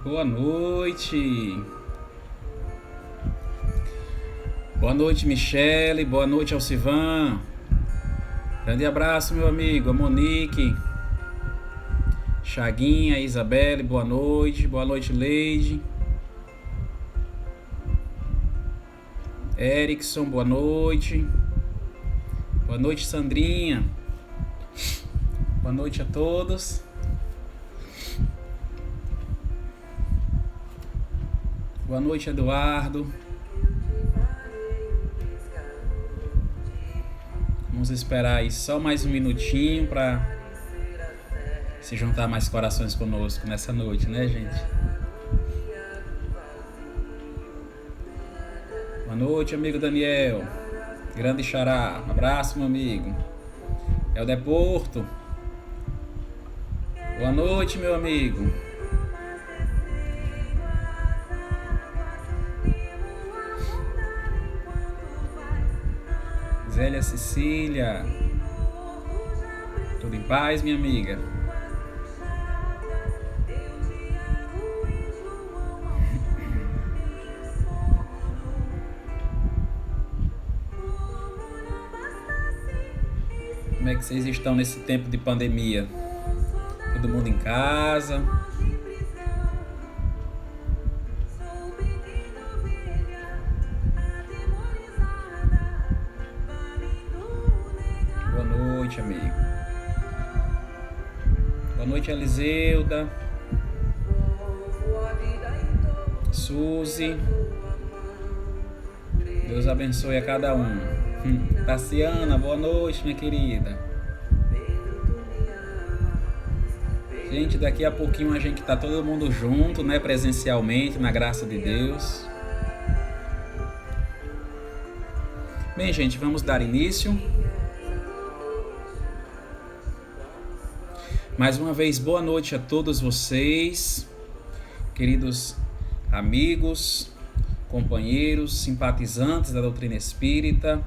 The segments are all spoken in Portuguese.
Boa noite. Boa noite, Michele. Boa noite, Alcivan. Grande abraço, meu amigo. A Monique. Chaguinha, Isabelle, boa noite. Boa noite, Leide. Erickson, boa noite. Boa noite, Sandrinha. Boa noite a todos. Boa noite, Eduardo. Vamos esperar aí só mais um minutinho para se juntar mais corações conosco nessa noite, né, gente? Boa noite, amigo Daniel. Grande xará. Um abraço, meu amigo. Helder Porto. Boa noite, meu amigo. Zélia Cecília. Tudo em paz, minha amiga? Como é que vocês estão nesse tempo de pandemia? Todo mundo em casa? Boa noite, amigo. Boa noite, Eliseuda. Suzy. Deus abençoe a cada um. Tassiana, boa noite, minha querida. Gente, daqui a pouquinho a gente tá todo mundo junto, né, presencialmente, na graça de Deus. Bem, gente, vamos dar início. Mais uma vez, boa noite a todos vocês, queridos amigos, companheiros, simpatizantes da doutrina espírita,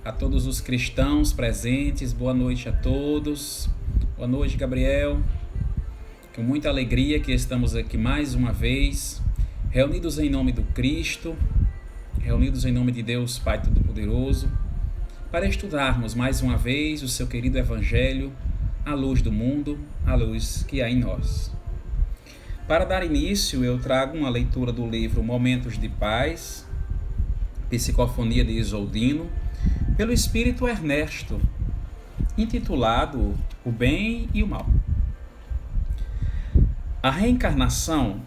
a todos os cristãos presentes, boa noite a todos. Boa noite, Gabriel. Com muita alegria que estamos aqui mais uma vez, reunidos em nome do Cristo, reunidos em nome de Deus Pai Todo-Poderoso, para estudarmos mais uma vez o seu querido Evangelho, a luz do mundo, a luz que há em nós. Para dar início, eu trago uma leitura do livro Momentos de Paz, Psicofonia de Isoldino, pelo Espírito Ernesto, intitulado O Bem e o Mal. A reencarnação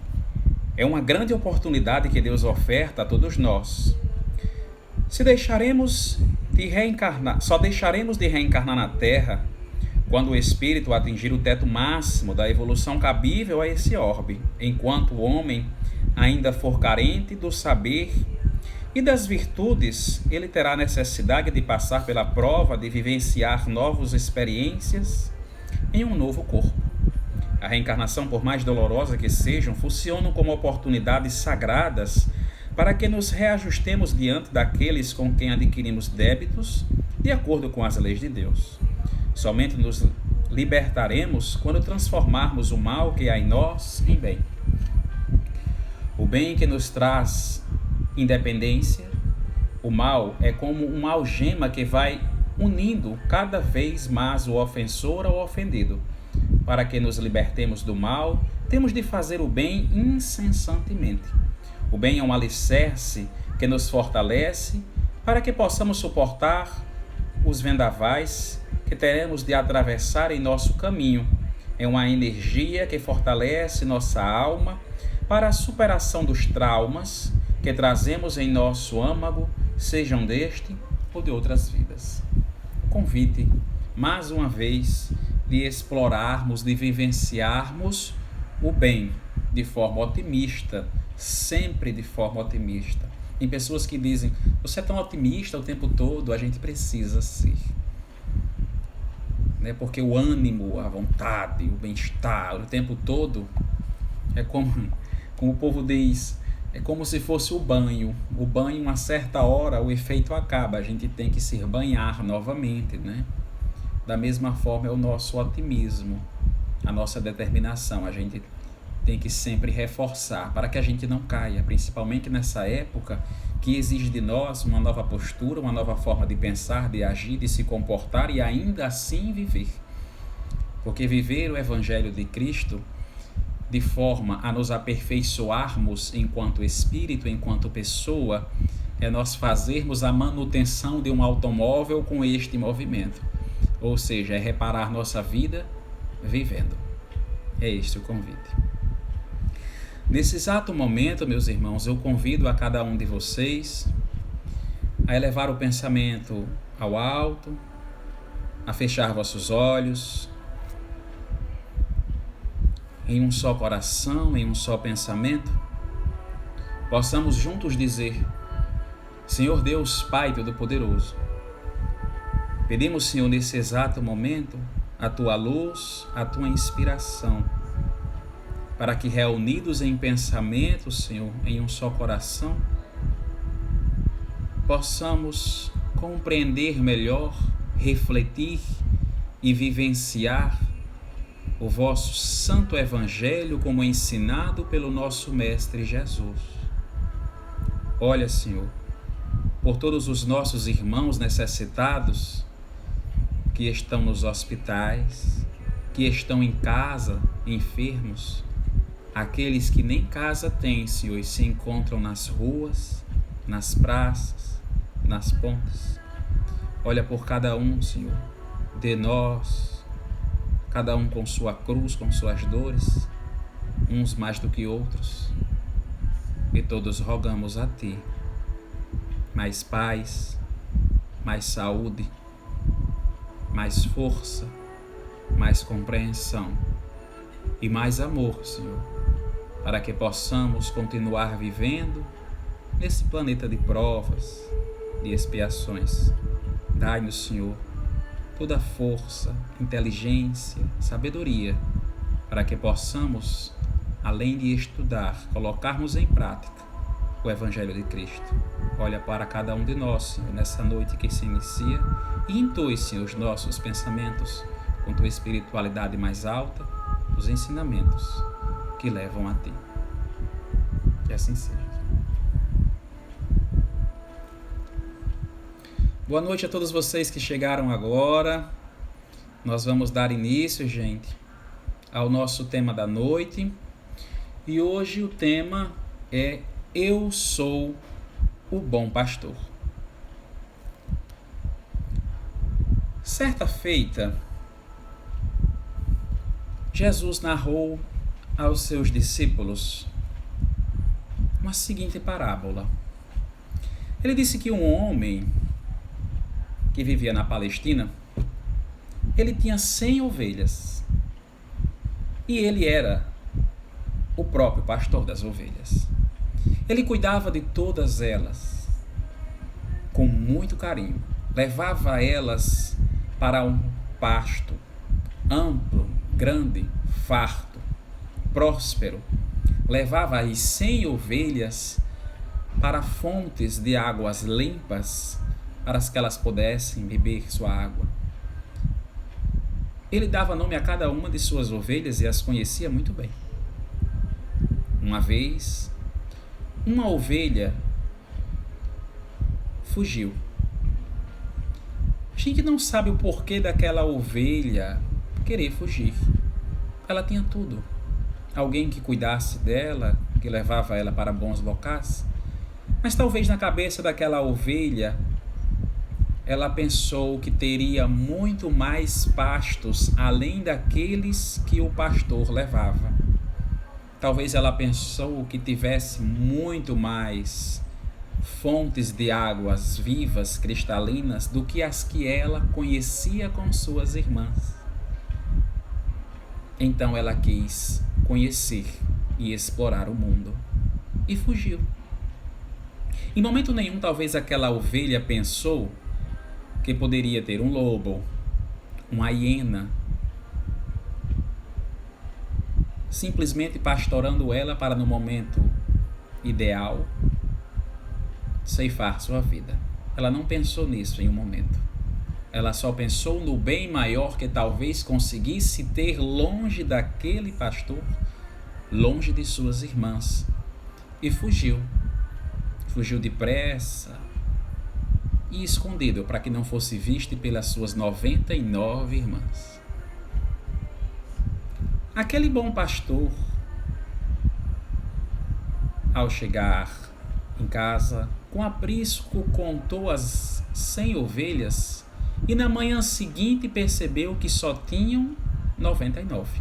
é uma grande oportunidade que Deus oferta a todos nós. Só deixaremos de reencarnar na Terra quando o espírito atingir o teto máximo da evolução cabível a esse orbe, enquanto o homem ainda for carente do saber e das virtudes, ele terá necessidade de passar pela prova de vivenciar novas experiências em um novo corpo. A reencarnação, por mais dolorosa que sejam, funciona como oportunidades sagradas para que nos reajustemos diante daqueles com quem adquirimos débitos de acordo com as leis de Deus. Somente nos libertaremos quando transformarmos o mal que há em nós em bem. O bem que nos traz independência, o mal é como uma algema que vai unindo cada vez mais o ofensor ao ofendido. Para que nos libertemos do mal, temos de fazer o bem incessantemente. O bem é um alicerce que nos fortalece para que possamos suportar os vendavais que teremos de atravessar em nosso caminho. É uma energia que fortalece nossa alma para a superação dos traumas que trazemos em nosso âmago, sejam deste ou de outras vidas. Convite, mais uma vez, de explorarmos, de vivenciarmos o bem de forma otimista, sempre de forma otimista. Tem pessoas que dizem, você é tão otimista o tempo todo, a gente precisa ser. Né? Porque o ânimo, a vontade, o bem-estar, o tempo todo, é como o povo diz, é como se fosse o banho. O banho, uma certa hora, o efeito acaba, a gente tem que se banhar novamente, né? Da mesma forma é o nosso otimismo, a nossa determinação. A gente tem que sempre reforçar para que a gente não caia, principalmente nessa época que exige de nós uma nova postura, uma nova forma de pensar, de agir, de se comportar e ainda assim viver. Porque viver o Evangelho de Cristo de forma a nos aperfeiçoarmos enquanto espírito, enquanto pessoa, é nós fazermos a manutenção de um automóvel com este movimento. Ou seja, é reparar nossa vida vivendo. É este o convite. Nesse exato momento, meus irmãos, eu convido a cada um de vocês a elevar o pensamento ao alto, a fechar vossos olhos, em um só coração, em um só pensamento, possamos juntos dizer: Senhor Deus, Pai Todo-Poderoso, pedimos, Senhor, nesse exato momento, a Tua luz, a Tua inspiração, para que reunidos em pensamento, Senhor, em um só coração, possamos compreender melhor, refletir e vivenciar o vosso Santo Evangelho como ensinado pelo nosso Mestre Jesus. Olha, Senhor, por todos os nossos irmãos necessitados que estão nos hospitais, que estão em casa, enfermos, aqueles que nem casa têm, Senhor, e se encontram nas ruas, nas praças, nas pontes. Olha por cada um, Senhor, de nós, cada um com sua cruz, com suas dores, uns mais do que outros, e todos rogamos a Ti mais paz, mais saúde, mais força, mais compreensão e mais amor, Senhor, para que possamos continuar vivendo nesse planeta de provas, de expiações. Dai-nos, Senhor, toda força, inteligência, sabedoria, para que possamos, além de estudar, colocarmos em prática o Evangelho de Cristo. Olha para cada um de nós, Senhor, nessa noite que se inicia, e intui, Senhor, os nossos pensamentos com Tua espiritualidade mais alta, os ensinamentos que levam a Ti. Que assim seja. Boa noite a todos vocês que chegaram agora. Nós vamos dar início, gente, ao nosso tema da noite. E hoje o tema é Eu sou o bom pastor. Certa feita, Jesus narrou aos seus discípulos uma seguinte parábola. Ele disse que um homem que vivia na Palestina, ele tinha 100 ovelhas e ele era o próprio pastor das ovelhas. Ele cuidava de todas elas com muito carinho, levava elas para um pasto amplo, grande, farto, próspero, levava as 100 ovelhas para fontes de águas limpas, para que elas pudessem beber sua água. Ele dava nome a cada uma de suas ovelhas e as conhecia muito bem. Uma vez, uma ovelha fugiu. A gente não sabe o porquê daquela ovelha querer fugir. Ela tinha tudo. Alguém que cuidasse dela, que levava ela para bons locais. Mas talvez na cabeça daquela ovelha, ela pensou que teria muito mais pastos além daqueles que o pastor levava. Talvez ela pensou que tivesse muito mais fontes de águas vivas, cristalinas, do que as que ela conhecia com suas irmãs. Então ela quis conhecer e explorar o mundo e fugiu. Em momento nenhum, talvez aquela ovelha pensou que poderia ter um lobo, uma hiena, simplesmente pastorando ela para, no momento ideal, ceifar sua vida. Ela não pensou nisso em um momento. Ela só pensou no bem maior que talvez conseguisse ter longe daquele pastor longe de suas irmãs, e fugiu. Fugiu depressa e escondido, para que não fosse visto pelas suas 99 irmãs. Aquele bom pastor, ao chegar em casa, com aprisco contou as 100 ovelhas e na manhã seguinte percebeu que só tinham 99.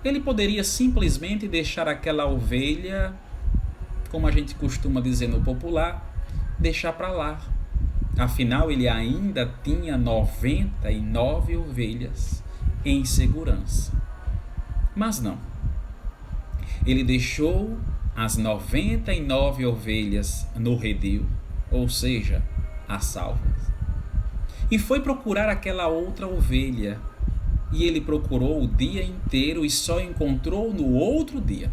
Ele poderia simplesmente deixar aquela ovelha, como a gente costuma dizer no popular, deixar para lá. Afinal, ele ainda tinha 99 ovelhas em segurança. Mas não. Ele deixou as 99 ovelhas no redil, ou seja, a salvas, e foi procurar aquela outra ovelha. E ele procurou o dia inteiro e só encontrou no outro dia.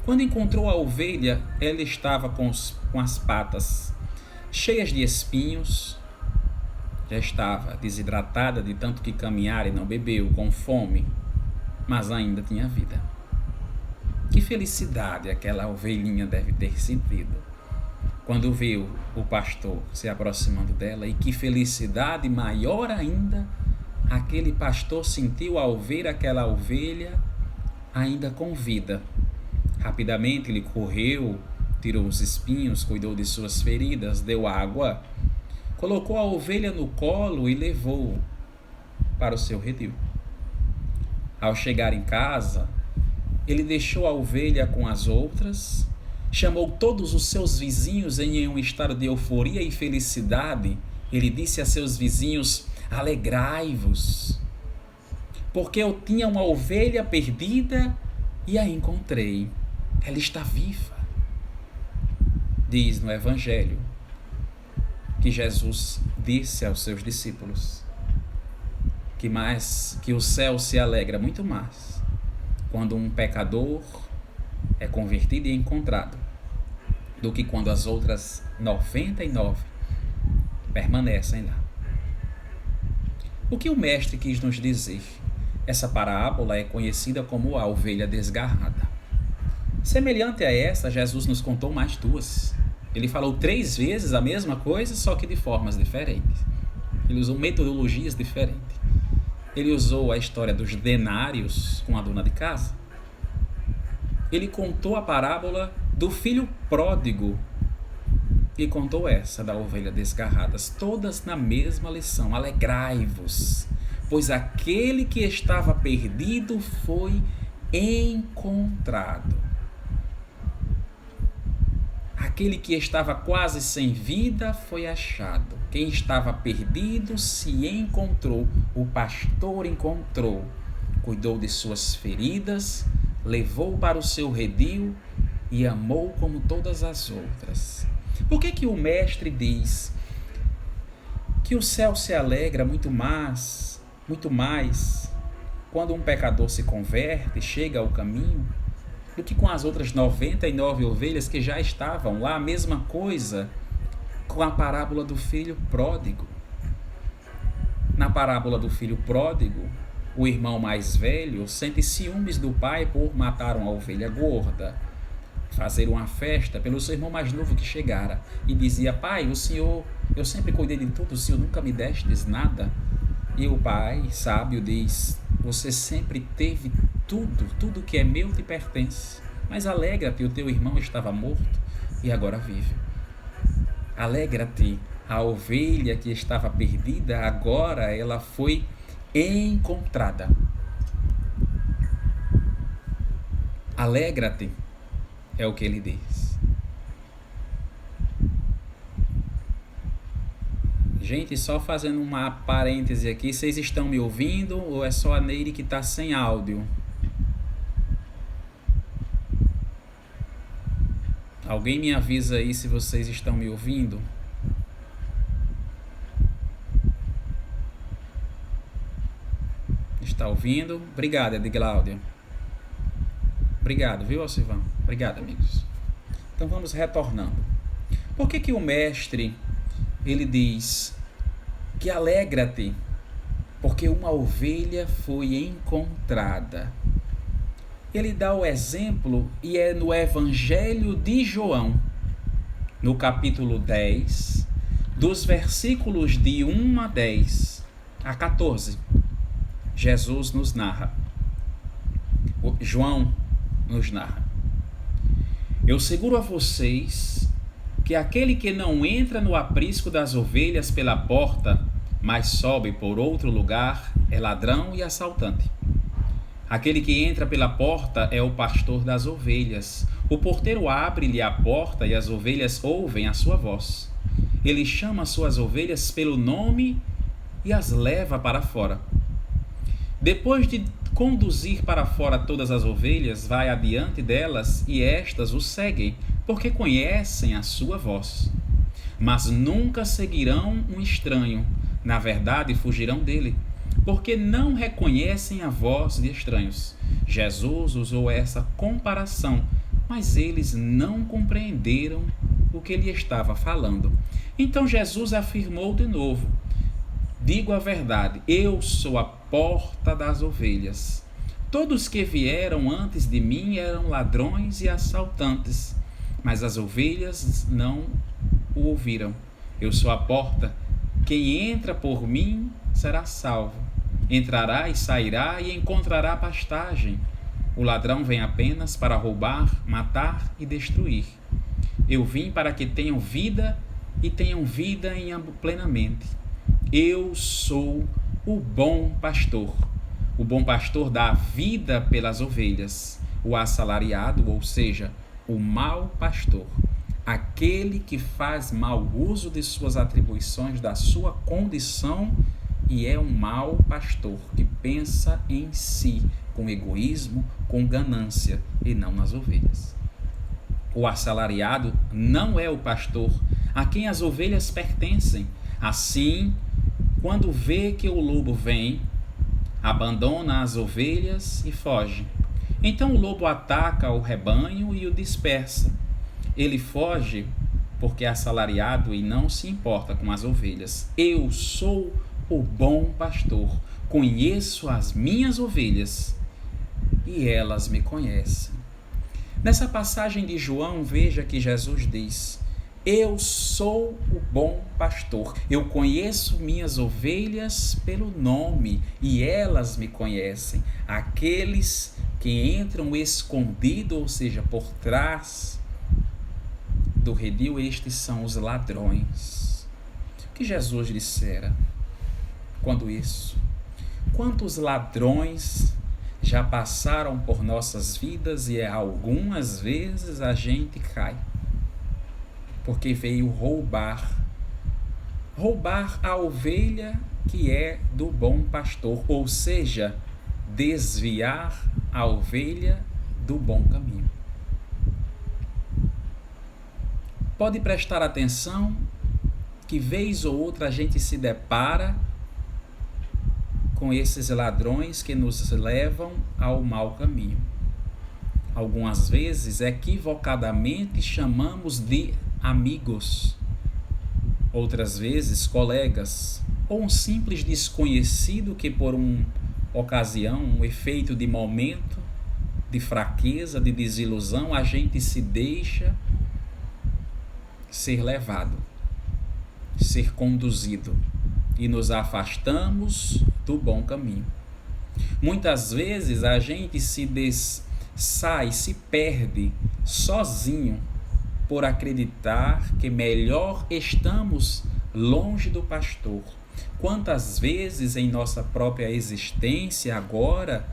Quando encontrou a ovelha, ela estava com as patas cheias de espinhos, já estava desidratada de tanto que caminhar e não bebeu, com fome, mas ainda tinha vida. Que felicidade aquela ovelhinha deve ter sentido quando viu o pastor se aproximando dela, e que felicidade maior ainda aquele pastor sentiu ao ver aquela ovelha ainda com vida. Rapidamente ele correu, tirou os espinhos, cuidou de suas feridas, deu água, colocou a ovelha no colo e levou para o seu redil. Ao chegar em casa, ele deixou a ovelha com as outras, chamou todos os seus vizinhos em um estado de euforia e felicidade. Ele disse a seus vizinhos: alegrai-vos, porque eu tinha uma ovelha perdida e a encontrei. Ela está viva. Diz no Evangelho que Jesus disse aos seus discípulos que o céu se alegra muito mais quando um pecador é convertido e encontrado, do que quando as outras 99 permanecem lá. O que o mestre quis nos dizer? Essa parábola é conhecida como a ovelha desgarrada. Semelhante a essa, Jesus nos contou mais duas. Ele falou 3 vezes a mesma coisa, só que de formas diferentes. Ele usou metodologias diferentes. Ele usou a história dos denários com a dona de casa. Ele contou a parábola do filho pródigo e contou essa da ovelha desgarrada, todas na mesma lição. Alegrai-vos, pois aquele que estava perdido foi encontrado. Aquele que estava quase sem vida foi achado. Quem estava perdido se encontrou. O pastor encontrou, cuidou de suas feridas, levou para o seu redil e amou como todas as outras. Por que o mestre diz que o céu se alegra muito mais quando um pecador se converte e chega ao caminho, do que com as outras 99 ovelhas que já estavam lá? A mesma coisa com a parábola do filho pródigo. Na parábola do filho pródigo, o irmão mais velho sente ciúmes do pai por matar uma ovelha gorda, fazer uma festa pelo seu irmão mais novo que chegara, e dizia: pai, eu sempre cuidei de tudo, o senhor nunca me destes nada. E o pai sábio diz: você sempre teve tudo que é meu te pertence, mas alegra-te, o teu irmão estava morto e agora vive. Alegra-te, a ovelha que estava perdida, agora ela foi encontrada. Alegra-te, é o que ele diz. Gente, só fazendo uma parêntese aqui, vocês estão me ouvindo ou é só a Neire que está sem áudio? Alguém me avisa aí se vocês estão me ouvindo? Está ouvindo? Obrigado, Edgláudia. Obrigado, viu, Alcivan? Obrigado, amigos. Então vamos retornando. Por que o mestre, ele diz que alegra-te? porque uma ovelha foi encontrada. Ele dá o exemplo e é no Evangelho de João, no capítulo 10, dos versículos de 1 a 10 a 14. Jesus nos narra. João nos narra: eu seguro a vocês que aquele que não entra no aprisco das ovelhas pela porta, mas sobe por outro lugar, é ladrão e assaltante. Aquele que entra pela porta é o pastor das ovelhas. O porteiro abre-lhe a porta e as ovelhas ouvem a sua voz. Ele chama as suas ovelhas pelo nome e as leva para fora. Depois de conduzir para fora todas as ovelhas, vai adiante delas e estas o seguem, porque conhecem a sua voz. Mas nunca seguirão um estranho, na verdade fugirão dele, porque não reconhecem a voz de estranhos. Jesus usou essa comparação, mas eles não compreenderam o que ele estava falando. Então Jesus afirmou de novo: digo a verdade, eu sou a porta das ovelhas. Todos que vieram antes de mim eram ladrões e assaltantes, mas as ovelhas não o ouviram. Eu sou a porta, quem entra por mim será salvo. Entrará e sairá e encontrará pastagem. O ladrão vem apenas para roubar, matar e destruir. Eu vim para que tenham vida e tenham vida plenamente. Eu sou o bom pastor. O bom pastor dá a vida pelas ovelhas. O assalariado, ou seja, o mau pastor, aquele que faz mau uso de suas atribuições, da sua condição, e é um mau pastor que pensa em si, com egoísmo, com ganância, e não nas ovelhas. O assalariado não é o pastor a quem as ovelhas pertencem. Assim, quando vê que o lobo vem, abandona as ovelhas e foge. Então o lobo ataca o rebanho e o dispersa. Ele foge porque é assalariado e não se importa com as ovelhas. Eu sou o bom pastor, conheço as minhas ovelhas e elas me conhecem. Nessa passagem de João, veja que Jesus diz: eu sou o bom pastor, eu conheço minhas ovelhas pelo nome e elas me conhecem. Aqueles que entram escondido, ou seja, por trás do redil, estes são os ladrões. O que Jesus dissera quando isso? Quantos ladrões já passaram por nossas vidas e algumas vezes a gente cai, porque veio roubar a ovelha que é do bom pastor, ou seja, desviar a ovelha do bom caminho. Pode prestar atenção que vez ou outra a gente se depara com esses ladrões que nos levam ao mau caminho. Algumas vezes, equivocadamente, chamamos de amigos. Outras vezes, colegas, ou um simples desconhecido que por uma ocasião, um efeito de momento, de fraqueza, de desilusão, a gente se deixa ser levado, ser conduzido e nos afastamos do bom caminho. Muitas vezes a gente se perde sozinho por acreditar que melhor estamos longe do pastor. Quantas vezes em nossa própria existência agora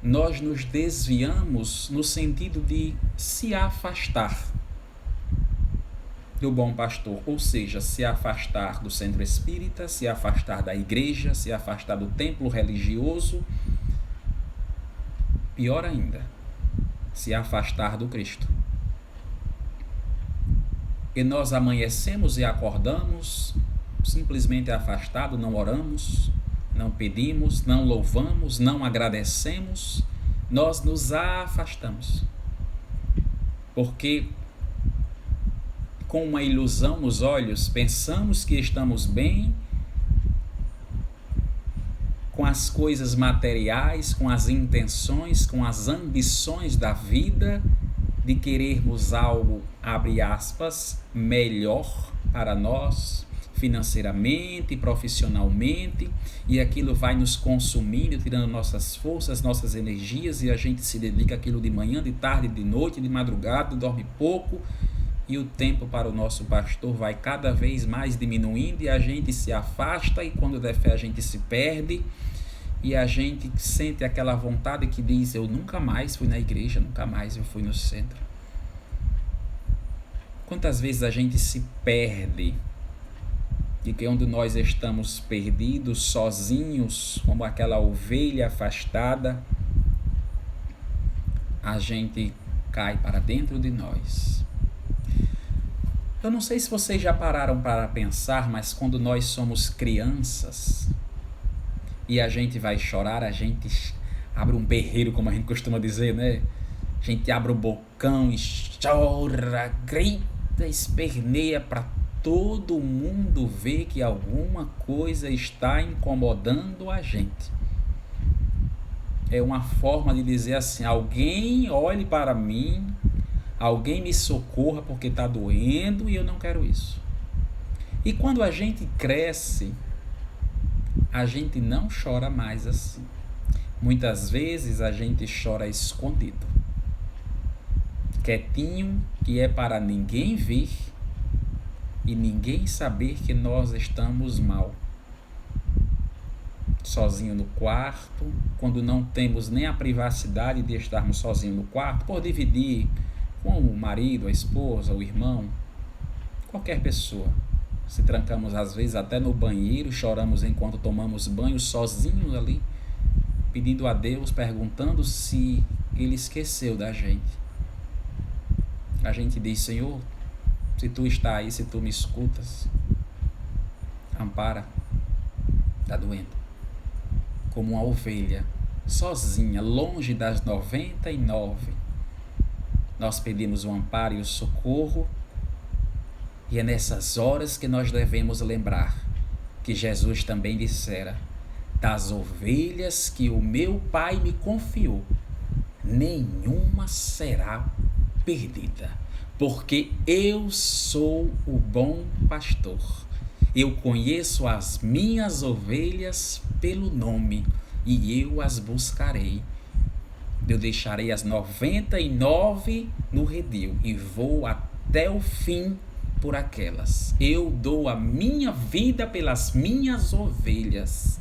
nós nos desviamos no sentido de se afastar do bom pastor, ou seja, se afastar do centro espírita, se afastar da igreja, se afastar do templo religioso, pior ainda, se afastar do Cristo. E nós amanhecemos e acordamos simplesmente afastado, não oramos, não pedimos, não louvamos, não agradecemos, nós nos afastamos, porque com uma ilusão nos olhos, pensamos que estamos bem com as coisas materiais, com as intenções, com as ambições da vida, de querermos algo, abre aspas, melhor para nós, financeiramente, profissionalmente, e aquilo vai nos consumindo, tirando nossas forças, nossas energias, e a gente se dedica àquilo de manhã, de tarde, de noite, de madrugada, dorme pouco, e o tempo para o nosso pastor vai cada vez mais diminuindo, e a gente se afasta, e quando der fé a gente se perde, e a gente sente aquela vontade que diz: eu nunca mais fui na igreja, nunca mais eu fui no centro. Quantas vezes a gente se perde, de que onde nós estamos perdidos, sozinhos, como aquela ovelha afastada, a gente cai para dentro de nós. Eu não sei se vocês já pararam para pensar, mas quando nós somos crianças e a gente vai chorar, a gente abre um berreiro, como a gente costuma dizer, né? A gente abre o bocão e chora, grita, esperneia para todo mundo ver que alguma coisa está incomodando a gente. É uma forma de dizer assim: alguém olhe para mim, alguém me socorra porque está doendo e eu não quero isso. E quando a gente cresce, a gente não chora mais assim. Muitas vezes a gente chora escondido, quietinho, que é para ninguém ver e ninguém saber que nós estamos mal. Sozinho no quarto, quando não temos nem a privacidade de estarmos sozinhos no quarto, por dividir com o marido, a esposa, o irmão, qualquer pessoa. Se trancamos às vezes até no banheiro, choramos enquanto tomamos banho sozinhos ali, pedindo a Deus, perguntando se Ele esqueceu da gente. A gente diz: Senhor, se Tu está aí, se Tu me escutas, ampara, está doendo. Como uma ovelha, sozinha, longe das 99, nós pedimos o amparo e o socorro. E é nessas horas que nós devemos lembrar que Jesus também dissera: das ovelhas que o meu Pai me confiou, nenhuma será perdida, porque eu sou o bom pastor. Eu conheço as minhas ovelhas pelo nome e eu as buscarei. Eu deixarei as 99 no redil e vou até o fim por aquelas. Eu dou a minha vida pelas minhas ovelhas.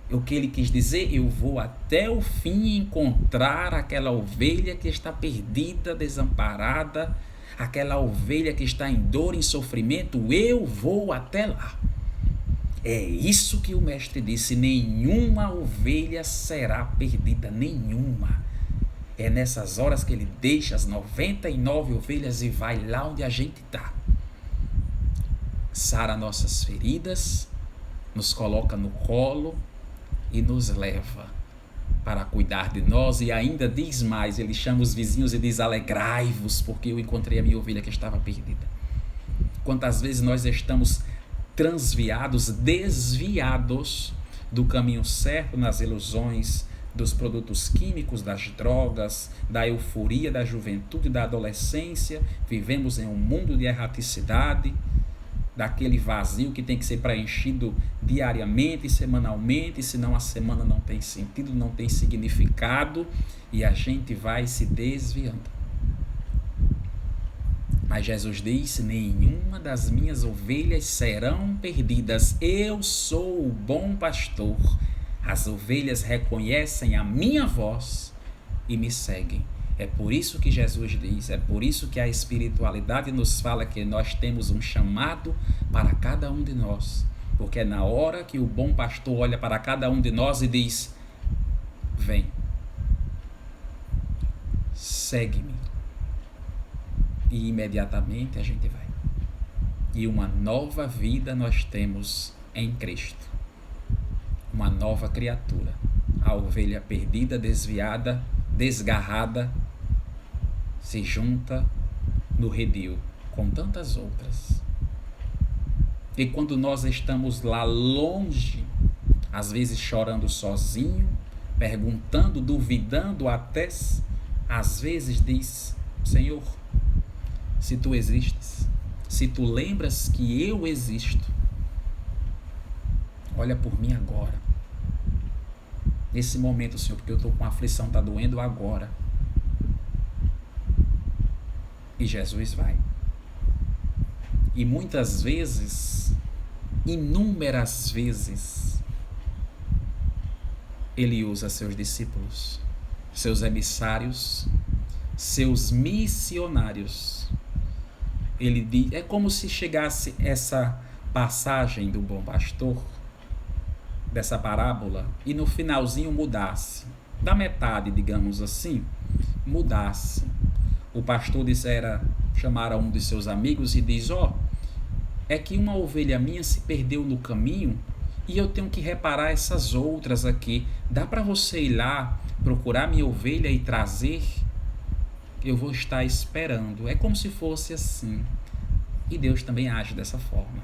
O que ele quis dizer? Eu vou até o fim encontrar aquela ovelha que está perdida, desamparada, aquela ovelha que está em dor, em sofrimento. Eu vou até lá. É isso que o mestre disse: nenhuma ovelha será perdida, nenhuma. É nessas horas que ele deixa as 99 ovelhas e vai lá onde a gente está. Sara nossas feridas, nos coloca no colo e nos leva para cuidar de nós. E ainda diz mais, ele chama os vizinhos e diz: alegrai-vos, porque eu encontrei a minha ovelha que estava perdida. Quantas vezes nós estamos transviados, desviados do caminho certo, nas ilusões dos produtos químicos, das drogas, da euforia da juventude, da adolescência. Vivemos em um mundo de erraticidade, daquele vazio que tem que ser preenchido diariamente, semanalmente, senão a semana não tem sentido, não tem significado, e a gente vai se desviando. Mas Jesus disse: nenhuma das minhas ovelhas serão perdidas. Eu sou o bom pastor. As ovelhas reconhecem a minha voz e me seguem. É por isso que Jesus diz, é por isso que a espiritualidade nos fala que nós temos um chamado para cada um de nós. Porque é na hora que o bom pastor olha para cada um de nós e diz: vem, segue-me. E imediatamente a gente vai. E uma nova vida nós temos em Cristo. Uma nova criatura. A ovelha perdida, desviada, desgarrada, se junta no redil com tantas outras. E quando nós estamos lá longe, às vezes chorando sozinho, perguntando, duvidando até, às vezes diz: Senhor, se tu existes, se tu lembras que eu existo, olha por mim agora, nesse momento, Senhor, porque eu estou com aflição, está doendo agora. E Jesus vai. E muitas vezes, inúmeras vezes, ele usa seus discípulos, seus emissários, seus missionários. Ele diz, é como se chegasse essa passagem do bom pastor, dessa parábola, e no finalzinho mudasse, da metade, digamos assim, mudasse. O pastor chamara um de seus amigos e diz: é que uma ovelha minha se perdeu no caminho e eu tenho que reparar essas outras aqui. Dá para você ir lá, procurar minha ovelha e trazer? Eu vou estar esperando. É como se fosse assim. E Deus também age dessa forma.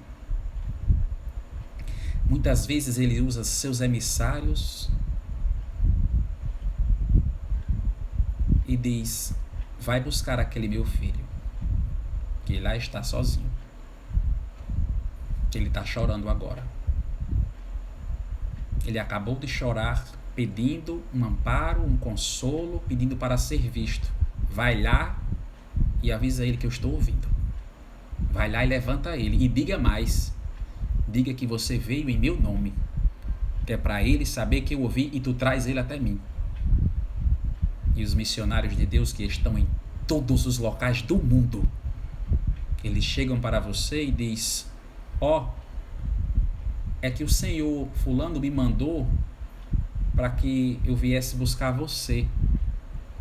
Muitas vezes ele usa seus emissários e diz: vai buscar aquele meu filho, que lá está sozinho, que ele está chorando agora. Ele acabou de chorar, pedindo um amparo, um consolo, pedindo para ser visto. Vai lá e avisa ele que eu estou ouvindo. Vai lá e levanta ele. E diga mais. Diga que você veio em meu nome, que é para ele saber que eu ouvi e tu traz ele até mim. E os missionários de Deus que estão em todos os locais do mundo, eles chegam para você e diz: é que o Senhor fulano me mandou para que eu viesse buscar você.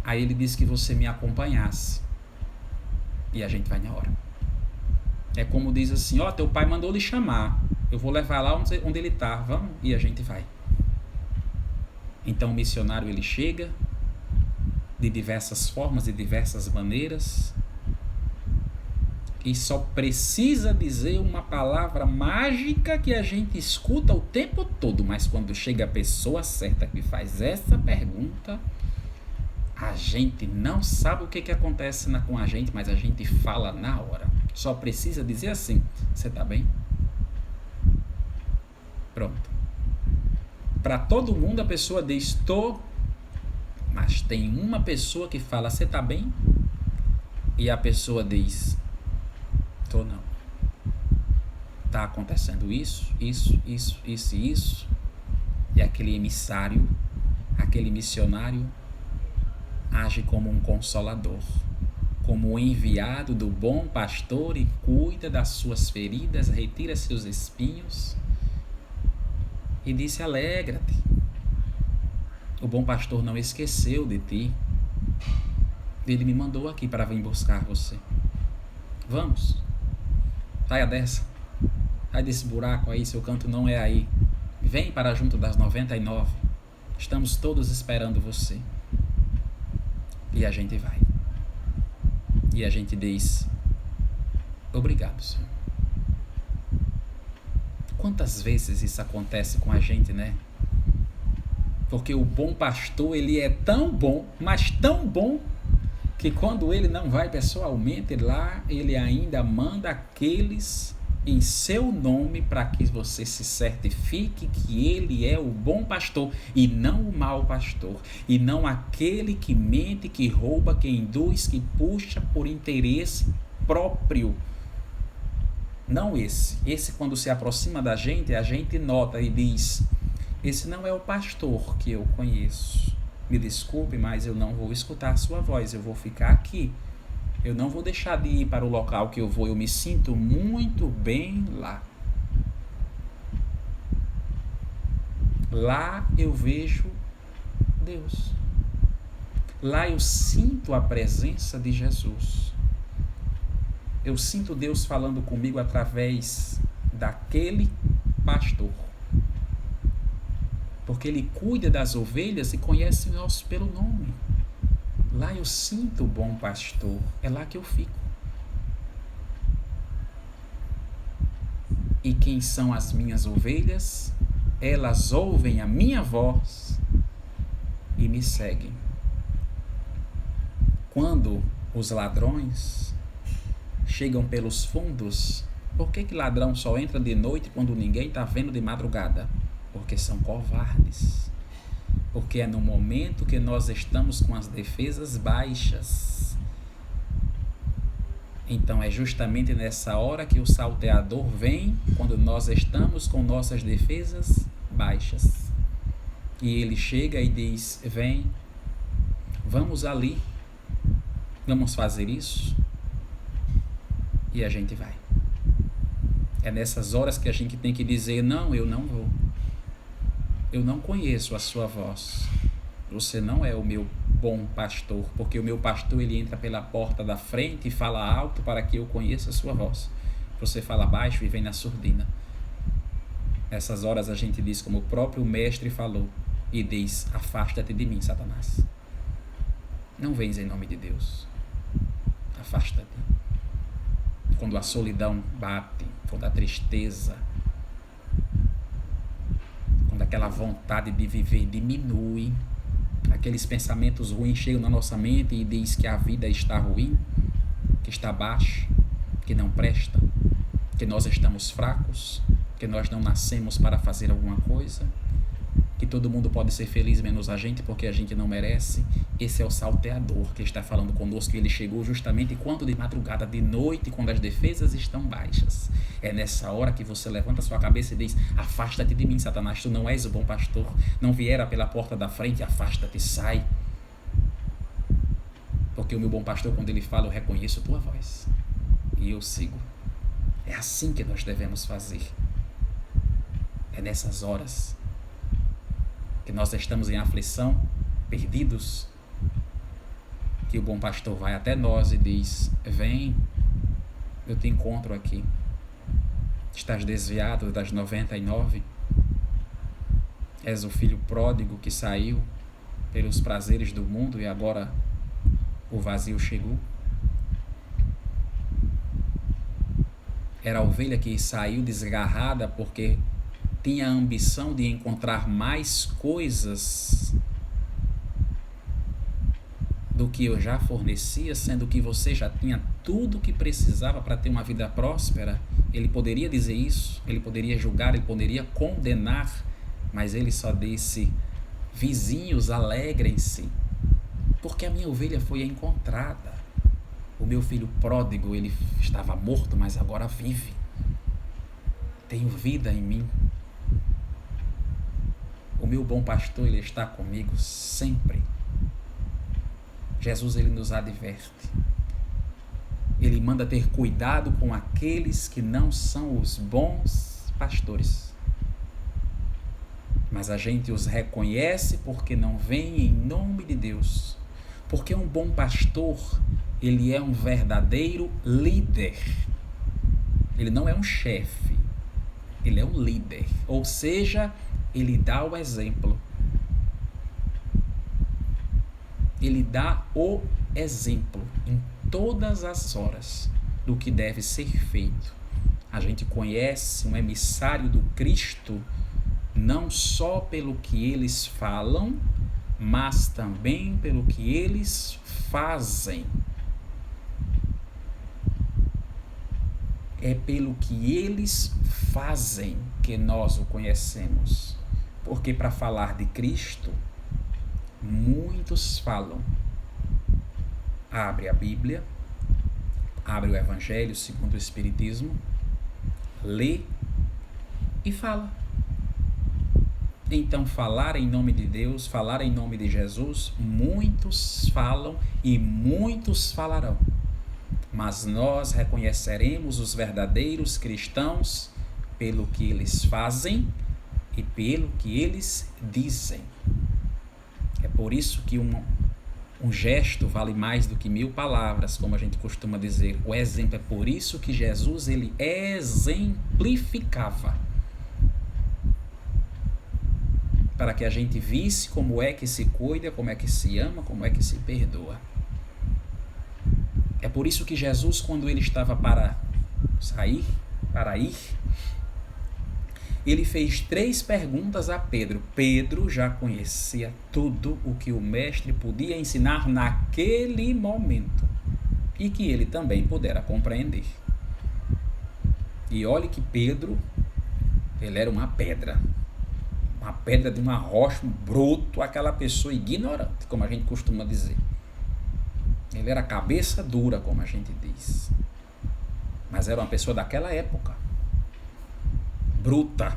Aí ele disse que você me acompanhasse. E a gente vai na hora. É como diz assim: teu pai mandou lhe chamar, eu vou levar lá onde ele está, vamos? E a gente vai. Então o missionário ele chega de diversas formas, de diversas maneiras, e só precisa dizer uma palavra mágica que a gente escuta o tempo todo, mas quando chega a pessoa certa que faz essa pergunta, a gente não sabe o que acontece com a gente, mas a gente fala na hora. Só precisa dizer assim: você está bem? Pronto. Para todo mundo a pessoa diz: estou. Mas tem uma pessoa que fala: você está bem? E a pessoa diz: estou não. Está acontecendo isso. E aquele emissário, aquele missionário age como um consolador, como o enviado do bom pastor, e cuida das suas feridas, retira seus espinhos e disse: alegra-te. O bom pastor não esqueceu de ti. Ele me mandou aqui para vir buscar você. Vamos. Saia dessa. Sai desse buraco aí, seu canto não é aí. Vem para junto das 99. Estamos todos esperando você. E a gente vai. E a gente diz: obrigado, Senhor. Quantas vezes isso acontece com a gente, né? Porque o bom pastor, ele é tão bom, mas tão bom, que quando ele não vai pessoalmente lá, ele ainda manda aqueles em seu nome para que você se certifique que ele é o bom pastor e não o mau pastor, e não aquele que mente, que rouba, que induz, que puxa por interesse próprio. Não esse. Esse, quando se aproxima da gente, a gente nota e diz: esse não é o pastor que eu conheço. Me desculpe, mas eu não vou escutar a sua voz, eu vou ficar aqui. Eu não vou deixar de ir para o local que eu vou, eu me sinto muito bem lá. Lá eu vejo Deus. Lá eu sinto a presença de Jesus. Eu sinto Deus falando comigo através daquele pastor. Porque ele cuida das ovelhas e conhece nós pelo nome. Lá eu sinto o bom pastor, é lá que eu fico. E quem são as minhas ovelhas? elas ouvem a minha voz e me seguem. Quando os ladrões chegam pelos fundos, por que ladrão só entra de noite quando ninguém está vendo de madrugada? Porque são covardes. Porque é no momento que nós estamos com as defesas baixas. Então é justamente nessa hora que o salteador vem, quando nós estamos com nossas defesas baixas. E ele chega e diz: vem, vamos ali, vamos fazer isso. E a gente vai. É nessas horas que a gente tem que dizer: não, eu não vou. Eu não conheço a sua voz. Você não é o meu bom pastor, porque o meu pastor ele entra pela porta da frente e fala alto para que eu conheça a sua voz. Você fala baixo e vem na surdina. Nessas horas a gente diz como o próprio mestre falou e diz: afasta-te de mim, Satanás. Não vens em nome de Deus. Afasta-te. Quando a solidão bate, quando a tristeza, quando aquela vontade de viver diminui, aqueles pensamentos ruins chegam na nossa mente e diz que a vida está ruim, que está baixa, que não presta, que nós estamos fracos, que nós não nascemos para fazer alguma coisa, que todo mundo pode ser feliz menos a gente porque a gente não merece. Esse é o salteador que está falando conosco. Ele chegou justamente quando de madrugada, de noite, quando as defesas estão baixas. É nessa hora que você levanta a sua cabeça e diz: afasta-te de mim, Satanás, tu não és o bom pastor, não viera pela porta da frente, afasta-te, sai. Porque o meu bom pastor, quando ele fala, eu reconheço tua voz e eu sigo. É assim que nós devemos fazer. É nessas horas que nós estamos em aflição, perdidos, que o bom pastor vai até nós e diz: vem, eu te encontro aqui. Estás desviado das 99? És o filho pródigo que saiu pelos prazeres do mundo e agora o vazio chegou? Era a ovelha que saiu desgarrada porque tinha a ambição de encontrar mais coisas do que eu já fornecia, sendo que você já tinha tudo o que precisava para ter uma vida próspera. Ele poderia dizer isso, ele poderia julgar, ele poderia condenar, mas ele só disse: vizinhos, alegrem-se, porque a minha ovelha foi encontrada. O meu filho pródigo, ele estava morto, mas agora vive. Tenho vida em mim. O meu bom pastor, ele está comigo sempre. Jesus, ele nos adverte. Ele manda ter cuidado com aqueles que não são os bons pastores. Mas a gente os reconhece porque não vem em nome de Deus. Porque um bom pastor, ele é um verdadeiro líder. Ele não é um chefe, ele é um líder. Ou seja, ele dá o exemplo. Ele dá o exemplo em todas as horas do que deve ser feito. A gente conhece um emissário do Cristo não só pelo que eles falam, mas também pelo que eles fazem. É pelo que eles fazem que nós o conhecemos. Porque para falar de Cristo, muitos falam. Abre a Bíblia, abre o Evangelho segundo o Espiritismo, lê e fala. Então, falar em nome de Deus, falar em nome de Jesus, muitos falam e muitos falarão. Mas nós reconheceremos os verdadeiros cristãos pelo que eles fazem e pelo que eles dizem. É por isso que um gesto vale mais do que 1000 palavras, como a gente costuma dizer. O exemplo é por isso que Jesus, ele exemplificava. Para que a gente visse como é que se cuida, como é que se ama, como é que se perdoa. É por isso que Jesus, quando ele estava para sair, para ir, ele fez 3 perguntas a Pedro. Pedro já conhecia tudo o que o mestre podia ensinar naquele momento e que ele também pudera compreender. E olhe que Pedro, ele era uma pedra de uma rocha, um bruto, aquela pessoa ignorante, como a gente costuma dizer. Ele era cabeça dura, como a gente diz. Mas era uma pessoa daquela época, bruta.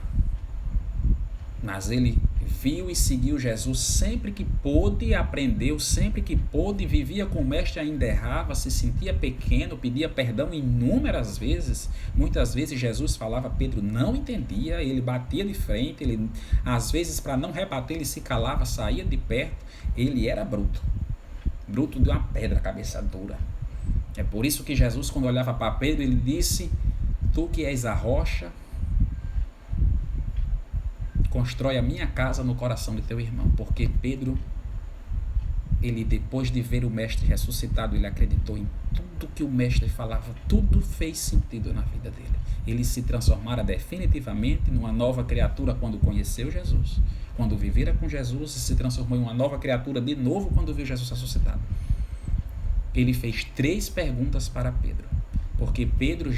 Mas ele viu e seguiu Jesus sempre que pôde, aprendeu sempre que pôde, vivia com o mestre, ainda errava, se sentia pequeno, pedia perdão inúmeras vezes. Muitas vezes Jesus falava, Pedro não entendia, ele batia de frente, ele, às vezes para não rebater ele se calava, saía de perto. Ele era bruto de uma pedra, cabeça dura. É por isso que Jesus, quando olhava para Pedro, ele disse, tu que és a rocha, constrói a minha casa no coração de teu irmão. Porque Pedro, ele depois de ver o mestre ressuscitado, ele acreditou em tudo que o mestre falava, tudo fez sentido na vida dele. Ele se transformara definitivamente numa nova criatura quando conheceu Jesus, quando vivera com Jesus, e se transformou em uma nova criatura de novo quando viu Jesus ressuscitado. Ele fez 3 perguntas para Pedro, porque Pedro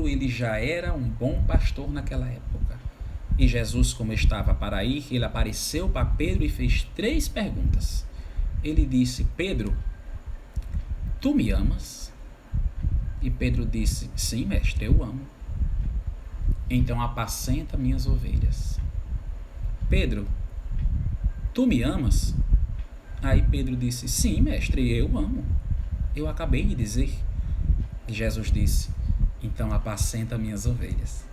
ele já era um bom pastor naquela época. E Jesus, como estava para ir, ele apareceu para Pedro e fez 3 perguntas. Ele disse, Pedro, tu me amas? E Pedro disse, sim, mestre, eu amo. Então apacenta minhas ovelhas. Pedro, tu me amas? Aí Pedro disse, sim, mestre, eu amo. Eu acabei de dizer. E Jesus disse, então apacenta minhas ovelhas.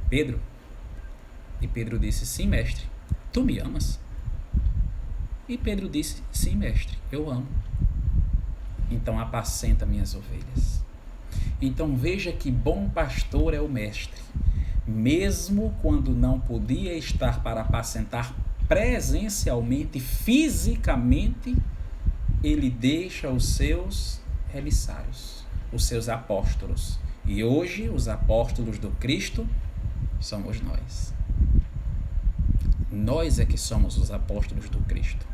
Pedro, e Pedro disse, sim, mestre, tu me amas? E Pedro disse, sim, mestre, eu amo. Então apacenta minhas ovelhas. Então veja que bom pastor é o mestre. Mesmo quando não podia estar para apacentar presencialmente, fisicamente, ele deixa os seus emissários, os seus apóstolos. E hoje os apóstolos do Cristo somos nós. Nós é que somos os apóstolos do Cristo.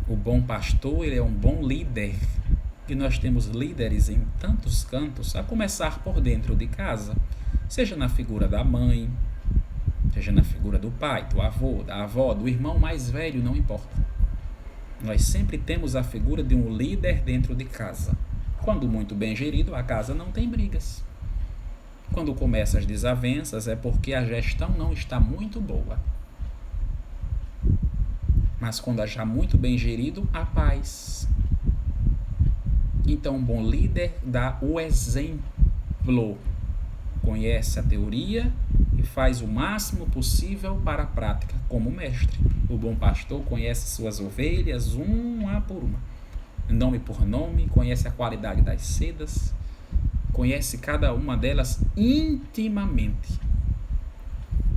O bom pastor, ele é um bom líder. E nós temos líderes em tantos cantos, a começar por dentro de casa, seja na figura da mãe, seja na figura do pai, do avô, da avó, do irmão mais velho, não importa. Nós sempre temos a figura de um líder dentro de casa. Quando muito bem gerido, a casa não tem brigas. Quando começam as desavenças, é porque a gestão não está muito boa. Mas quando já muito bem gerido, há paz. Então, um bom líder dá o exemplo, conhece a teoria e faz o máximo possível para a prática, como mestre. O bom pastor conhece suas ovelhas uma por uma, nome por nome, conhece a qualidade das sedas, conhece cada uma delas intimamente.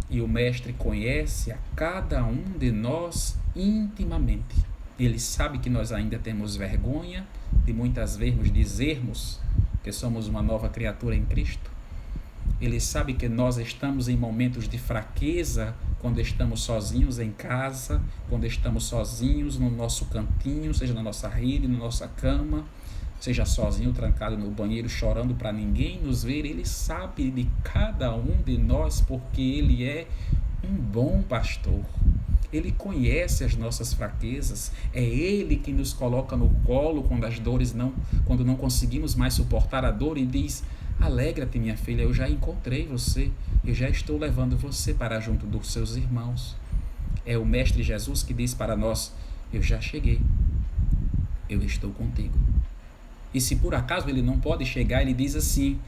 E o mestre conhece a cada um de nós intimamente. Ele sabe que nós ainda temos vergonha de muitas vezes dizermos que somos uma nova criatura em Cristo. Ele sabe que nós estamos em momentos de fraqueza, quando estamos sozinhos em casa, quando estamos sozinhos no nosso cantinho, seja na nossa rede, na nossa cama, seja sozinho, trancado no banheiro, chorando para ninguém nos ver. Ele sabe de cada um de nós, porque ele é um bom pastor. Ele conhece as nossas fraquezas, é Ele que nos coloca no colo quando não conseguimos mais suportar a dor e diz, alegra-te minha filha, eu já encontrei você, eu já estou levando você para junto dos seus irmãos. É o Mestre Jesus que diz para nós, eu já cheguei, eu estou contigo. E se por acaso ele não pode chegar, ele diz assim,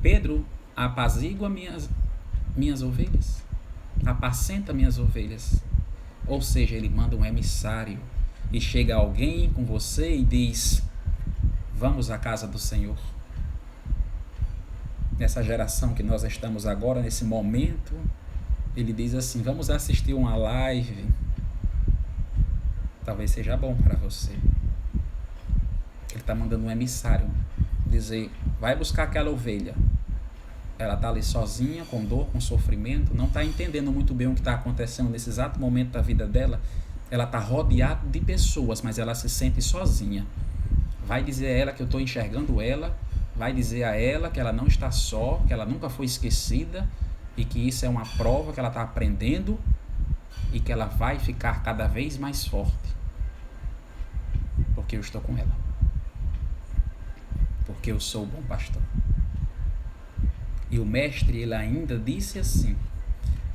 Pedro, apazigua minhas ovelhas, apacenta minhas ovelhas. Ou seja, ele manda um emissário e chega alguém com você e diz, vamos à casa do Senhor. Nessa geração que nós estamos agora, nesse momento, ele diz assim, vamos assistir uma live. Talvez seja bom para você. Ele está mandando um emissário dizer, vai buscar aquela ovelha. Ela está ali sozinha, com dor, com sofrimento, não está entendendo muito bem o que está acontecendo nesse exato momento da vida dela. Ela está rodeada de pessoas, mas ela se sente sozinha. Vai dizer a ela que eu estou enxergando ela, vai dizer a ela que ela não está só, que ela nunca foi esquecida e que isso é uma prova que ela está aprendendo e que ela vai ficar cada vez mais forte. Porque eu estou com ela. Porque eu sou o bom pastor. E o mestre, ele ainda disse assim,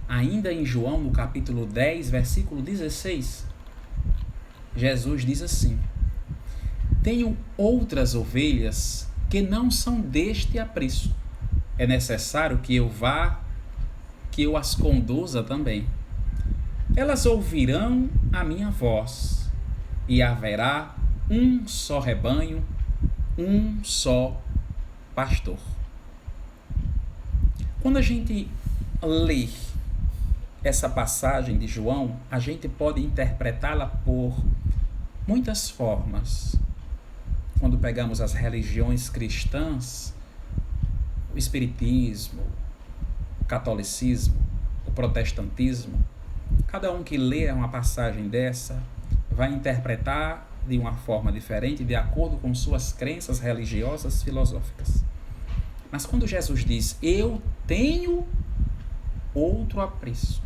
ainda em João, no capítulo 10, versículo 16, Jesus diz assim: tenho outras ovelhas que não são deste aprisco. É necessário que eu vá, que eu as conduza também. Elas ouvirão a minha voz, e haverá um só rebanho, um só pastor. Quando a gente lê essa passagem de João, a gente pode interpretá-la por muitas formas. Quando pegamos as religiões cristãs, o espiritismo, o catolicismo, o protestantismo, cada um que lê uma passagem dessa vai interpretar de uma forma diferente, de acordo com suas crenças religiosas, filosóficas. Mas quando Jesus diz, eu tenho outro aprisco,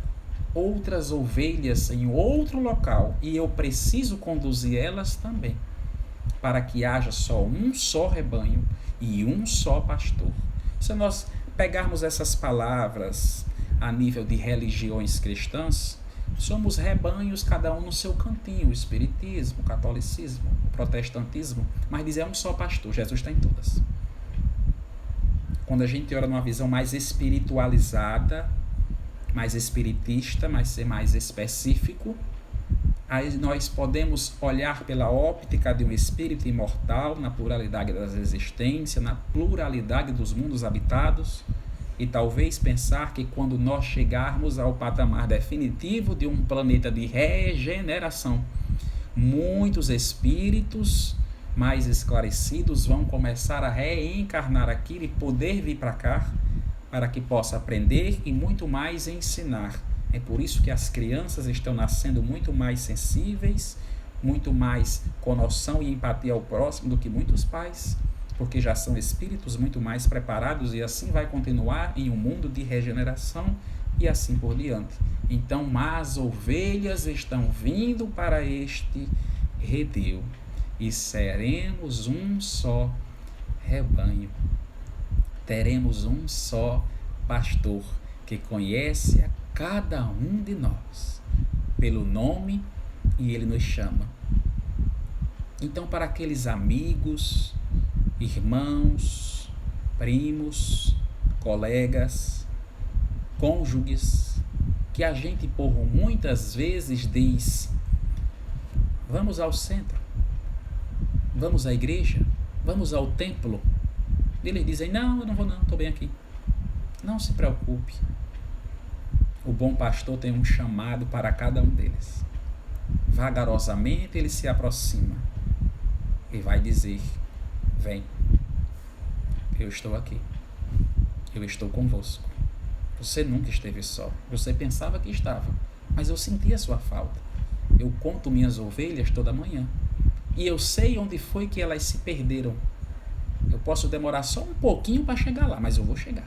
outras ovelhas em outro local, e eu preciso conduzir elas também, para que haja só um só rebanho e um só pastor. Se nós pegarmos essas palavras a nível de religiões cristãs, somos rebanhos, cada um no seu cantinho, o espiritismo, o catolicismo, o protestantismo, mas dizer é um só pastor, Jesus está em todas. Quando a gente ora numa visão mais espiritualizada, mais espiritista, mas ser mais específico, aí nós podemos olhar pela óptica de um espírito imortal, na pluralidade das existências, na pluralidade dos mundos habitados, e talvez pensar que quando nós chegarmos ao patamar definitivo de um planeta de regeneração, muitos espíritos mais esclarecidos vão começar a reencarnar aqui e poder vir para cá, para que possa aprender e muito mais ensinar. É por isso que as crianças estão nascendo muito mais sensíveis, muito mais com noção e empatia ao próximo do que muitos pais, porque já são espíritos muito mais preparados, e assim vai continuar em um mundo de regeneração e assim por diante. Então, más ovelhas estão vindo para este redil, e seremos um só rebanho. Teremos um só pastor que conhece a cada um de nós pelo nome e ele nos chama. Então, para aqueles amigos, irmãos, primos, colegas, cônjuges, que a gente por muitas vezes diz, vamos ao centro, vamos à igreja, vamos ao templo. Eles dizem, não, eu não vou não, estou bem aqui. Não se preocupe. O bom pastor tem um chamado para cada um deles. Vagarosamente ele se aproxima e vai dizer, vem, eu estou aqui, eu estou convosco. Você nunca esteve só, você pensava que estava, mas eu senti a sua falta. Eu conto minhas ovelhas toda manhã e eu sei onde foi que elas se perderam. Eu posso demorar só um pouquinho para chegar lá, mas eu vou chegar.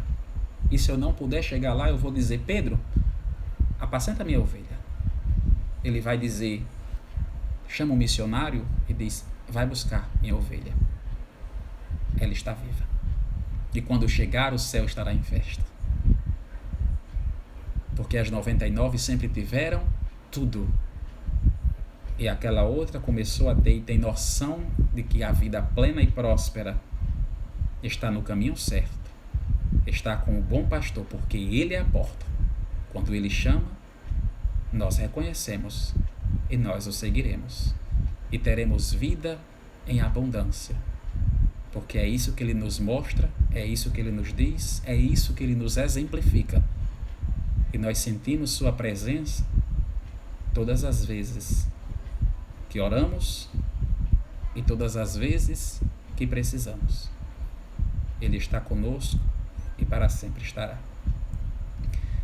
E se eu não puder chegar lá, eu vou dizer, Pedro, apacenta minha ovelha. Ele vai dizer, chama o missionário e diz, vai buscar minha ovelha. Ela está viva. E quando chegar, o céu estará em festa. Porque as 99 sempre tiveram tudo. E aquela outra começou a ter e tem noção de que a vida plena e próspera está no caminho certo. Está com o bom pastor, porque ele é a porta. Quando ele chama, nós reconhecemos e nós o seguiremos. E teremos vida em abundância. Porque é isso que ele nos mostra, é isso que ele nos diz, é isso que ele nos exemplifica. E nós sentimos sua presença todas as vezes que oramos e todas as vezes que precisamos. Ele está conosco e para sempre estará.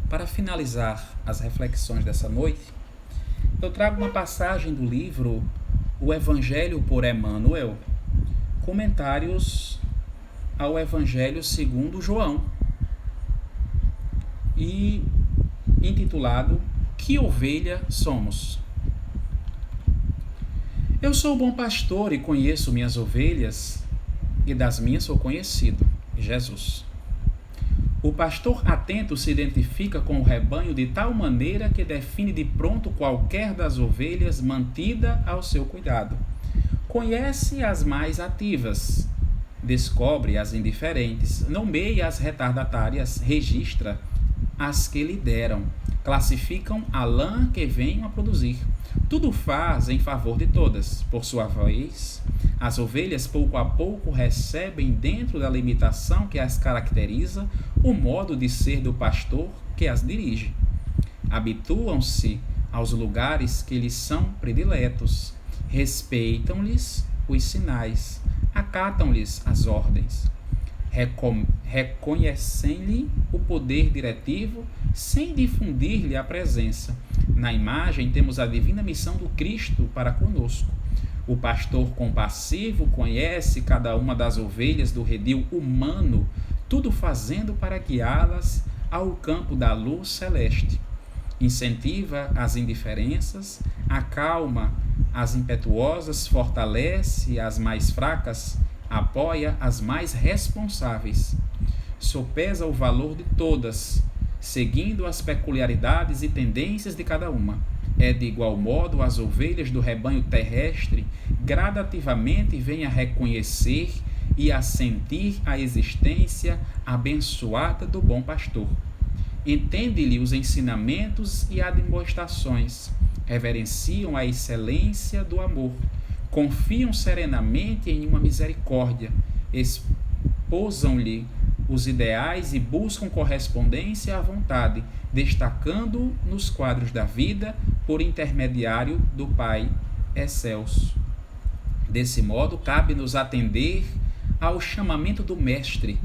Para finalizar as reflexões dessa noite, eu trago uma passagem do livro O Evangelho por Emmanuel, comentários ao Evangelho segundo João, e intitulado Que Ovelha Somos? Eu sou o bom pastor e conheço minhas ovelhas, e das minhas sou conhecido. Jesus. O pastor atento se identifica com o rebanho de tal maneira que define de pronto qualquer das ovelhas mantida ao seu cuidado. Conhece as mais ativas, descobre as indiferentes, nomeia as retardatárias, registra as que lideram, classificam a lã que venham a produzir. Tudo faz em favor de todas. Por sua vez, as ovelhas pouco a pouco recebem, dentro da limitação que as caracteriza, o modo de ser do pastor que as dirige. Habituam-se aos lugares que lhes são prediletos, respeitam-lhes os sinais, acatam-lhes as ordens, reconhecem-lhe o poder diretivo sem difundir-lhe a presença. Na imagem temos a divina missão do Cristo para conosco. O pastor compassivo conhece cada uma das ovelhas do redil humano, tudo fazendo para guiá-las ao campo da luz celeste. Incentiva as indiferenças, acalma as impetuosas, fortalece as mais fracas, apoia as mais responsáveis. Sopesa o valor de todas, seguindo as peculiaridades e tendências de cada uma. É de igual modo as ovelhas do rebanho terrestre gradativamente vêm a reconhecer e a sentir a existência abençoada do bom pastor. Entende-lhe os ensinamentos e admoestações, reverenciam a excelência do amor, confiam serenamente em uma misericórdia, esposam-lhe os ideais e buscam correspondência à vontade, destacando nos quadros da vida por intermediário do Pai excelso. Desse modo, cabe-nos atender ao chamamento do Mestre,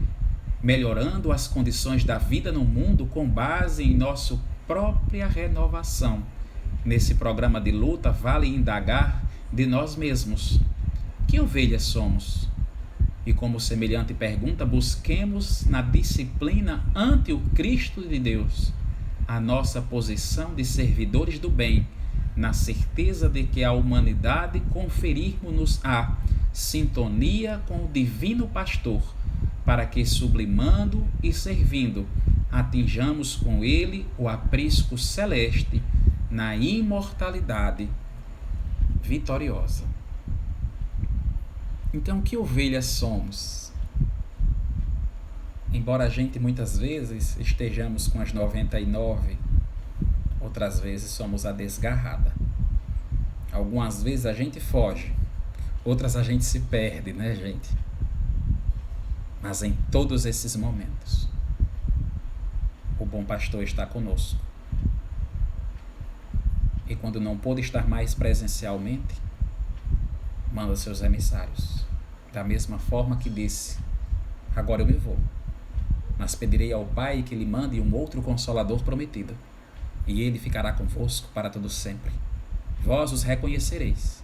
melhorando as condições da vida no mundo com base em nossa própria renovação. Nesse programa de luta, vale indagar de nós mesmos: que ovelhas somos? E como semelhante pergunta, busquemos na disciplina ante o Cristo de Deus a nossa posição de servidores do bem, na certeza de que a humanidade conferirmos-nos a sintonia com o divino pastor, para que, sublimando e servindo, atinjamos com ele o aprisco celeste na imortalidade vitoriosa. Então, que ovelhas somos? Embora a gente muitas vezes estejamos com as 99, outras vezes somos a desgarrada. Algumas vezes a gente foge, outras a gente se perde, né, gente? Mas em todos esses momentos, o bom pastor está conosco. E quando não pôde estar mais presencialmente, manda seus emissários. Da mesma forma que disse: agora eu me vou, mas pedirei ao Pai que lhe mande um outro Consolador prometido, e ele ficará convosco para todo sempre. Vós os reconhecereis,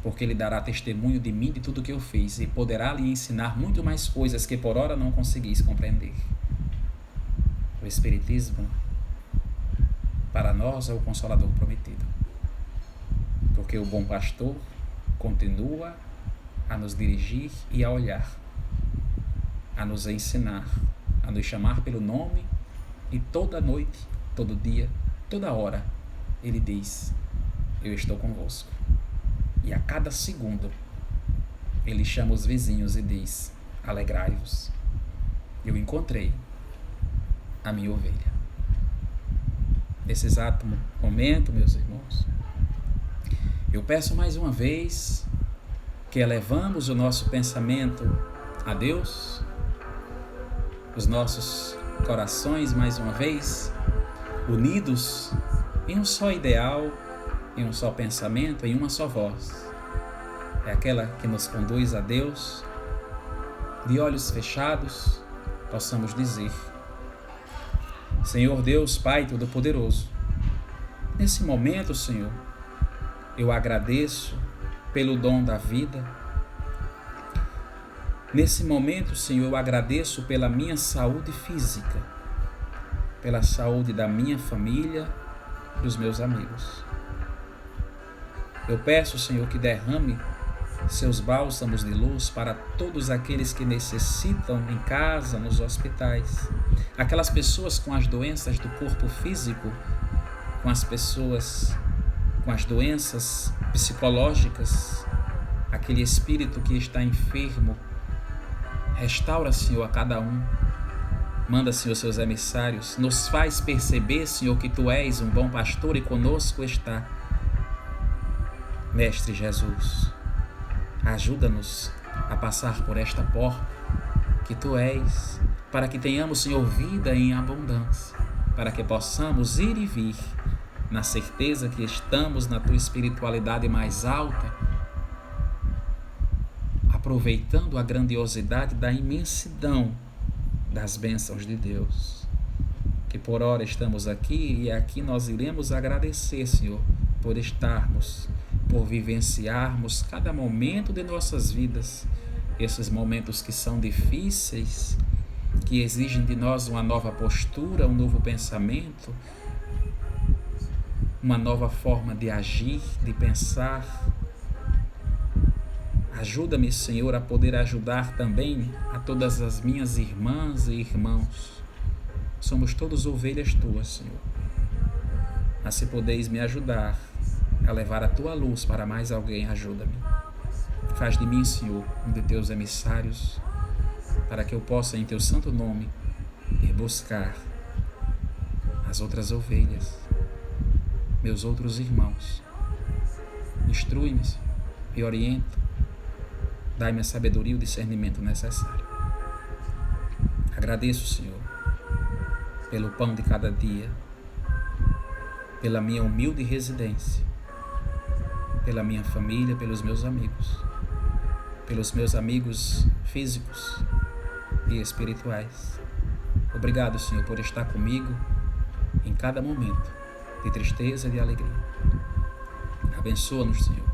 porque ele dará testemunho de mim, de tudo que eu fiz, e poderá lhe ensinar muito mais coisas que por ora não conseguis compreender. O Espiritismo, para nós, é o Consolador prometido, porque o bom pastor continua a nos dirigir e a olhar, a nos ensinar, a nos chamar pelo nome, e toda noite, todo dia, toda hora, ele diz: eu estou convosco. E a cada segundo, ele chama os vizinhos e diz: alegrai-vos, eu encontrei a minha ovelha. Nesse exato momento, meus irmãos, eu peço mais uma vez que elevamos o nosso pensamento a Deus, os nossos corações mais uma vez unidos em um só ideal, em um só pensamento, em uma só voz. É aquela que nos conduz a Deus, de olhos fechados, possamos dizer: Senhor Deus, Pai Todo-Poderoso, nesse momento, Senhor, eu agradeço pelo dom da vida. Nesse momento, Senhor, eu agradeço pela minha saúde física, pela saúde da minha família, dos meus amigos. Eu peço, Senhor, que derrame seus bálsamos de luz para todos aqueles que necessitam em casa, nos hospitais, aquelas pessoas com as doenças do corpo físico, com as pessoas com as doenças psicológicas, aquele espírito que está enfermo. Restaura, Senhor, a cada um. Manda, Senhor, seus emissários. Nos faz perceber, Senhor, que Tu és um bom pastor e conosco está. Mestre Jesus, ajuda-nos a passar por esta porta que Tu és, para que tenhamos, Senhor, vida em abundância, para que possamos ir e vir, na certeza que estamos na Tua espiritualidade mais alta, aproveitando a grandiosidade da imensidão das bênçãos de Deus. Que por hora estamos aqui e aqui nós iremos agradecer, Senhor, por estarmos, por vivenciarmos cada momento de nossas vidas, esses momentos que são difíceis, que exigem de nós uma nova postura, um novo pensamento, uma nova forma de agir, de pensar. Ajuda-me, Senhor, a poder ajudar também a todas as minhas irmãs e irmãos. Somos todos ovelhas Tuas, Senhor. Mas se podeis me ajudar a levar a Tua luz para mais alguém, ajuda-me. Faz de mim, Senhor, um de Teus emissários, para que eu possa, em Teu santo nome, ir buscar as outras ovelhas, meus outros irmãos. Instrui-me, me orienta, dai-me a sabedoria e o discernimento necessário. Agradeço, Senhor, pelo pão de cada dia, pela minha humilde residência, pela minha família, pelos meus amigos físicos e espirituais. Obrigado, Senhor, por estar comigo em cada momento de tristeza e de alegria. Abençoa-nos, Senhor,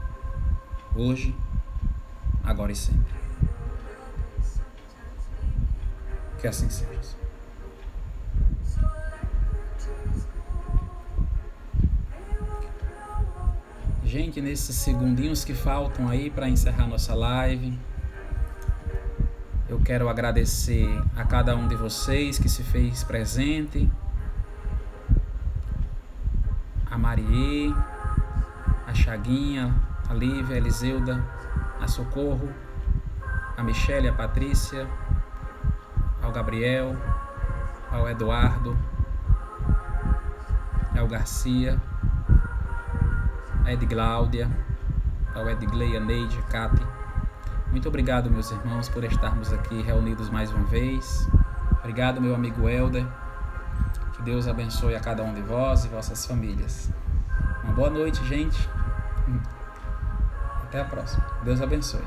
hoje, agora e sempre. Que assim seja. Gente, nesses segundinhos que faltam aí para encerrar nossa live, eu quero agradecer a cada um de vocês que se fez presente. A Marie, a Chaguinha, a Lívia, a Eliseuda, a Socorro, a Michele, a Patrícia, ao Gabriel, ao Eduardo, ao Garcia, a Edgláudia, ao Edgley, a Neide, a Cate. Muito obrigado, meus irmãos, por estarmos aqui reunidos mais uma vez. Obrigado, meu amigo Helder. Que Deus abençoe a cada um de vós e vossas famílias. Uma boa noite, gente. Até a próxima. Deus abençoe.